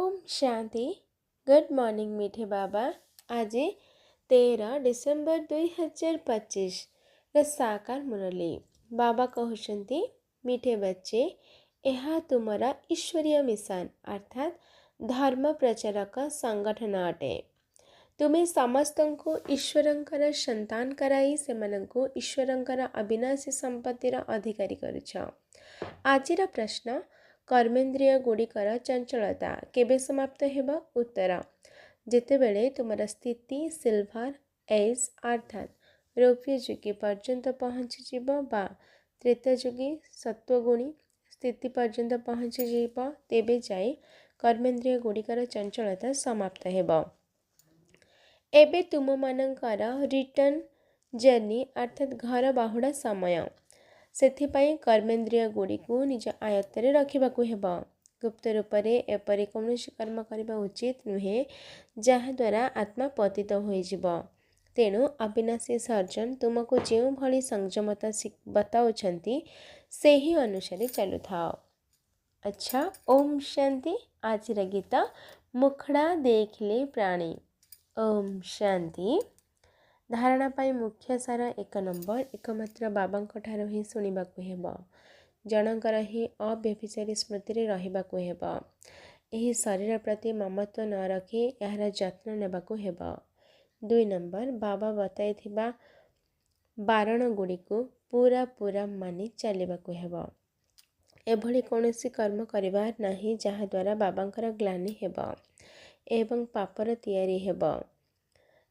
Om Shanti. Good morning मीठे बाबा। आज 13 December 2025 साकार मुरली बाबा कहते मीठे बच्चे यह तुमरा ईश्वरीय मिशन अर्थात धर्म प्रचारक संगठन अटे। तुम्हें समस्त को ईश्वरंकर संतान कराई सेमानंकु ईश्वरंकर अविनाशी संपत्तिर अधिकारी करिछ। आजिर प्रश्न कर्मेन्द्रिय गुड़िकर चंचलता केबे समाप्त हेब? उत्तर जेतेबेले तुमर स्थिति सिल्वर एज अर्थात रौप्य जुगी पर्यंत पहुँची जीव बा त्रेता जुगी सत्वगुणी स्थिति पर्यंत पहुँची जीव तेबे जाई कर्मेन्द्रिय गुड़िकर चंचलता समाप्त हेब। एबे तुम मानकर रिटर्न जर्नी अर्थात घर बाहुड़ा समय सेथिपाई कर्मेन्द्रिय गुड़ी को निज आयत्तरे रखिबाकु हेब। गुप्त रूपरे एपरि कौनसी कर्म करबा उचित नुहे जहाद्वारा आत्मा पतित होइजिब। तेणु अविनाशी सर्जन तुमको जो भली संयमता बताउछंती सेही अनुसारे चलु थाओ। अच्छा, ओम शांति। आजिर गीत मुखड़ा देखले प्राणी। ओम शांति। धारणा पाई मुख्य सार 1 नंबर एकमात्र बाबांको ठारो ही शुणिबाकु हेब। जनकर ही अव्यभिचारी स्मृति रे रहिबाकु हेब। एही शरीर प्रति ममत्व न रखी यार जत्न नेबाकु हेब। 2 नंबर बाबा बताइथिबा बारण गुड़ी को पूरा पूरा मानि चलिबाकु हेब। एभली कौनसी कर्म करिबार नाही जहाद्वारा बाबांकर ग्लानि हेब एवं पापर तियारी हेब।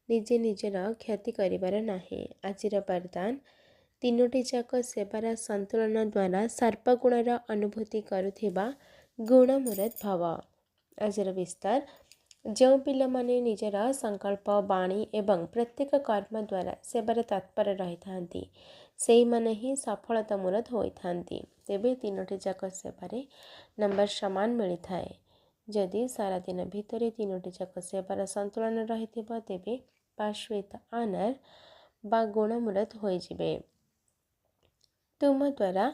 निजे निजर क्षति करिबार नाही। आजिर वरदान 3टी जाक सेवार संतुलन द्वारा सर्पगुणर अनुभूति करुथिबा गुणमूरत भव। आजिर विस्तार जो पिला माने निजर संकल्प बाणी एवं प्रत्येक कर्म द्वारा सेवार तत्पर रही थांती सेही माने ही सफलता मूरत होई थांती। तेबे 3टी जाक सेवारे नंबर समान मिली थाए। जदि सारा दिन भितरे 3टी जाक सेवार संतुलन रही तेबे पास विथ ऑनर बा गुणमूरत हो जिबे। तुम द्वारा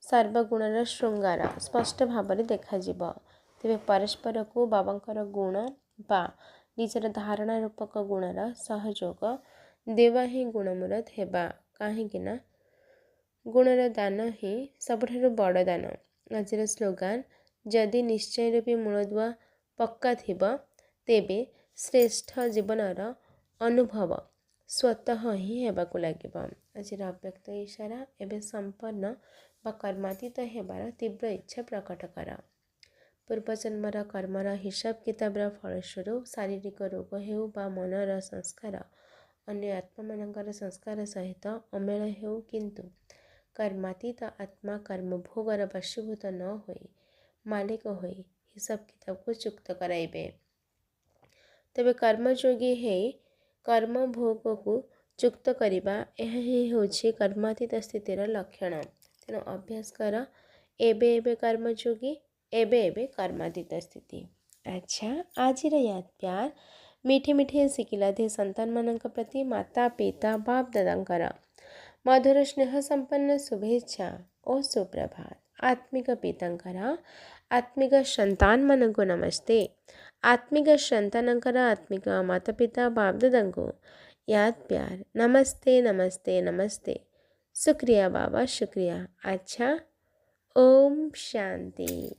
सर्वगुणर श्रृंगार स्पष्ट भाव देखा तेबे परस्पर को बाबांकर गुण बा निजर धारणा रूपक गुणर सहयोग देवा ही गुणमूरत हेबा। कहीं गुणर दान ही सबुठारु बड़ दान। आजिर स्लोगान जदि निश्चय रूपी मूलदुआ पक्का थिब तेबे श्रेष्ठ जीवनर अनुभव स्वतः ही हेबाकु लागिब। आजिर अव्यक्त इशारा एवं संपन्न बा कर्मातीत हेबार तीव्र इच्छा प्रकट कर। पूर्वजन्मर कर्मर हिसाब किताबर फलस्वरूप शारीरिक रोग हेउ बा मनर संस्कार अन्य आत्मा मानकर संस्कार सहित अमेल हेउ किंतु कर्मातीत आत्मा कर्मभोगर वशीभूत न होई मालिक होई हिसाब किताब को चुक्त कराइबे। तेबे कर्मयोगी है कर्म भोग को चुक्त करिबा यह ही होछि कर्मातीत स्थितिर लक्षण। तेणु अभ्यास कर एबे एबे कर्मयोगी एबे एबे कर्मातीत स्थिति। अच्छा, आजिर याद प्यार मीठे मीठे शिकिला दे संतान मानक प्रति माता पिता बाप दादांकर मधुर स्नेह संपन्न शुभेच्छा और सुप्रभात। आत्मिक पितांकर आत्मिक संतान मानक नमस्ते। आत्मिक संतानंकर आत्मिक माता पिता बाप दादांको याद प्यार नमस्ते नमस्ते नमस्ते। शुक्रिया बाबा शुक्रिया। अच्छा, ओम शांति।